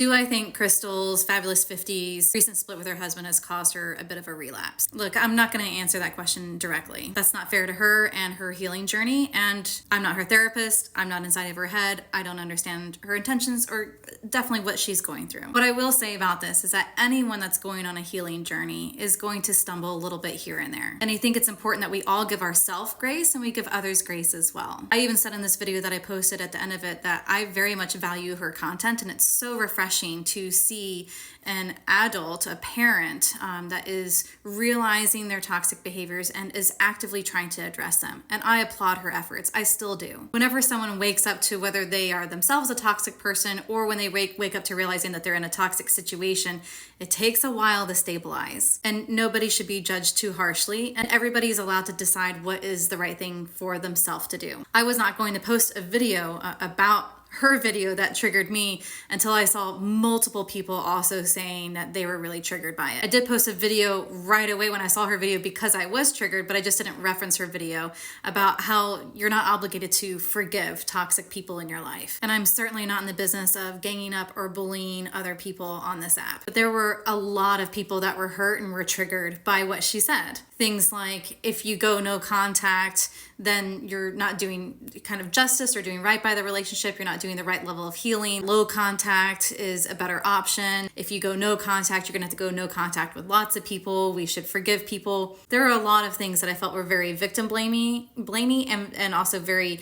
Do I think Crystal's fabulous 50s recent split with her husband has caused her a bit of a relapse? Look, I'm not going to answer that question directly. That's not fair to her and her healing journey, and I'm not her therapist. I'm not inside of her head. I don't understand her intentions or definitely what she's going through. What I will say about this is that anyone that's going on a healing journey is going to stumble a little bit here and there. And I think it's important that we all give ourselves grace and we give others grace as well. I even said in this video that I posted at the end of it that I very much value her content, and it's so refreshing to see an adult, a parent, that is realizing their toxic behaviors and is actively trying to address them. And I applaud her efforts. I still do. Whenever someone wakes up to whether they are themselves a toxic person or when they wake up to realizing that they're in a toxic situation, it takes a while to stabilize. And nobody should be judged too harshly, and everybody's allowed to decide what is the right thing for themselves to do. I was not going to post a video about her video that triggered me until I saw multiple people also saying that they were really triggered by it. I did post a video right away when I saw her video because I was triggered, but I just didn't reference her video about how you're not obligated to forgive toxic people in your life. And I'm certainly not in the business of ganging up or bullying other people on this app. But there were a lot of people that were hurt and were triggered by what she said. Things like, if you go no contact, then you're not doing kind of justice or doing right by the relationship. You're not doing the right level of healing. Low contact is a better option. If you go no contact, you're gonna have to go no contact with lots of people. We should forgive people. There are a lot of things that I felt were very victim blamey and also very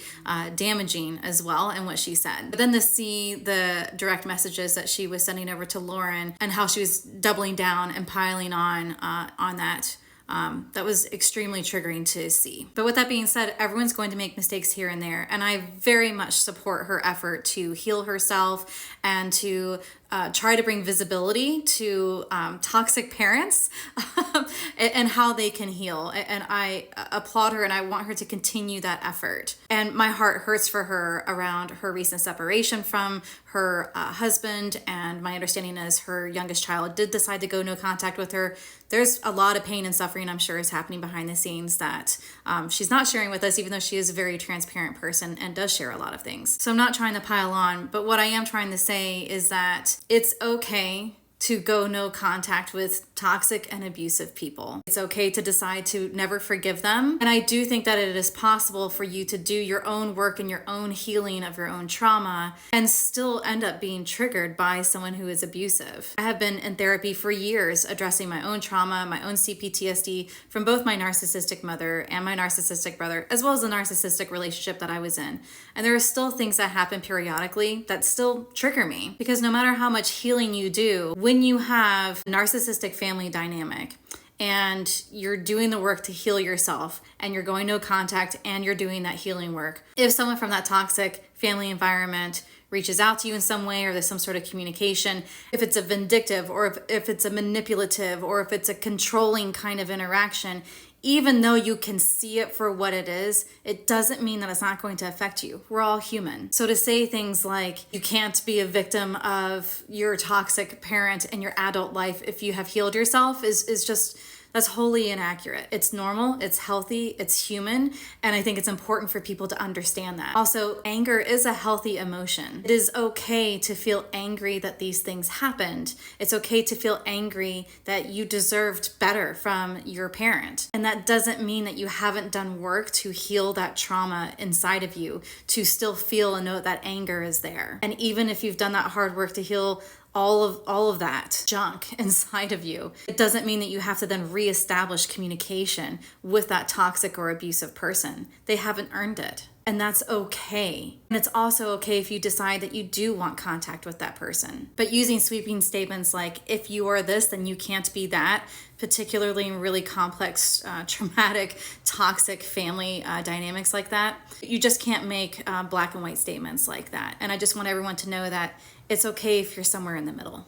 damaging as well in what she said. But then to see the direct messages that she was sending over to Lauren and how she was doubling down and piling on that. That was extremely triggering to see. But with that being said, everyone's going to make mistakes here and there, and I very much support her effort to heal herself and to try to bring visibility to toxic parents and how they can heal. And I applaud her, and I want her to continue that effort. And my heart hurts for her around her recent separation from her husband, and my understanding is her youngest child did decide to go no contact with her. There's a lot of pain and suffering, I'm sure, is happening behind the scenes that she's not sharing with us, even though she is a very transparent person and does share a lot of things. So I'm not trying to pile on, but what I am trying to say is that it's okay to go no contact with toxic and abusive people. It's okay to decide to never forgive them. And I do think that it is possible for you to do your own work and your own healing of your own trauma and still end up being triggered by someone who is abusive. I have been in therapy for years addressing my own trauma, my own CPTSD from both my narcissistic mother and my narcissistic brother, as well as the narcissistic relationship that I was in. And there are still things that happen periodically that still trigger me, because no matter how much healing you do, when you have a narcissistic family dynamic and you're doing the work to heal yourself and you're going no contact and you're doing that healing work, if someone from that toxic family environment reaches out to you in some way, or there's some sort of communication, if it's a vindictive or if it's a manipulative or if it's a controlling kind of interaction, even though you can see it for what it is, it doesn't mean that it's not going to affect you. We're all human. So to say things like you can't be a victim of your toxic parent in your adult life if you have healed yourself is just, that's wholly inaccurate. It's normal, it's healthy, it's human, and I think it's important for people to understand that. Also, anger is a healthy emotion. It is okay to feel angry that these things happened. It's okay to feel angry that you deserved better from your parent. And that doesn't mean that you haven't done work to heal that trauma inside of you, to still feel and know that anger is there. And even if you've done that hard work to heal all of that junk inside of you, it doesn't mean that you have to then reestablish communication with that toxic or abusive person. They haven't earned it. And that's okay. And it's also okay if you decide that you do want contact with that person. But using sweeping statements like, if you are this, then you can't be that, particularly in really complex, traumatic, toxic family dynamics like that, you just can't make black and white statements like that. And I just want everyone to know that it's okay if you're somewhere in the middle.